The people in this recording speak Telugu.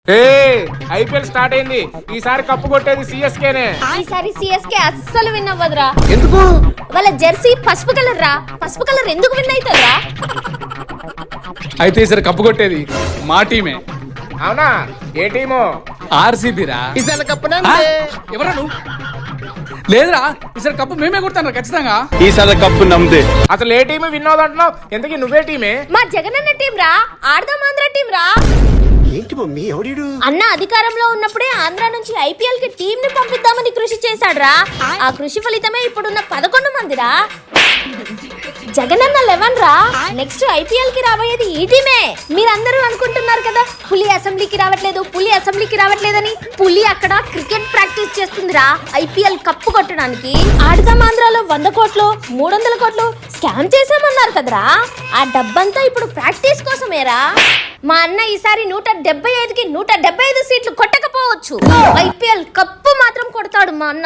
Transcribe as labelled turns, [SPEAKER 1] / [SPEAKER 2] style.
[SPEAKER 1] ఐపీఎల్ స్టార్ట్ అయింది. ఈసారి కప్పు కొట్టేది సిఎస్కేనే.
[SPEAKER 2] ఈసారి సిఎస్కే అస్సలు విన్ అవ్వదురా.
[SPEAKER 1] ఎందుకు?
[SPEAKER 2] వాళ్ళ జెర్సీ పసుపు కలర్ రా. పసుపు కలర్ ఎందుకు విన్ అవుతారా?
[SPEAKER 3] అయితే ఈసారి కప్పు కొట్టేది మా టీమే.
[SPEAKER 1] అవునా? ఏ టీము?
[SPEAKER 3] ఆర్సీబీ రా.
[SPEAKER 1] ఈసారి కప్పు
[SPEAKER 3] ఎవరా నువ్వు? లేదురా, ఈసారి కప్పు మేమే కొడతాను ఖచ్చితంగా.
[SPEAKER 4] ఈసారి కప్పు నమ్మదే.
[SPEAKER 1] అసలు ఏ టీము విన్ అవుదంటున్నావు? ఎందుకు నువ్వే టీమే?
[SPEAKER 2] మా జగనన్న టీం రా. ఆడదాం ఆంధ్ర టీం రా. అన్న అధికారంలో ఉన్నప్పుడే ఆంధ్ర నుంచి ఐపీఎల్ కి టీం ని పంపిద్దామని కృషి చేశాడ్రా. ఆ కృషి ఫలితమే ఇప్పుడున్న 11 మందిరా. జగనన్న 11 రా. నెక్స్ట్ ఐపీఎల్ కి రాబోయేది ఈ టీమే. మీరందరూ అనుకుంటున్నారు కదా పులి అసెంబ్లీకి రావట్లేదని. పులి అక్కడ క్రికెట్ ప్రాక్టీస్ చేస్తుందిరా ఐపీఎల్ కప్పు కొట్టడానికి. ఆడదాం ఆంధ్రాలో 100 కోట్లు 300 కోట్లు స్కామ్ చేసామన్నారు కదరా. ఆ డబ్బంతా ఇప్పుడు ప్రాక్టీస్ కోసమేరా. మా అన్న ఈసారి 175కి 175 సీట్లు కొట్టకపోవచ్చు. ఐపీఎల్ కప్పు మాత్రం కొడతాడు మా అన్న.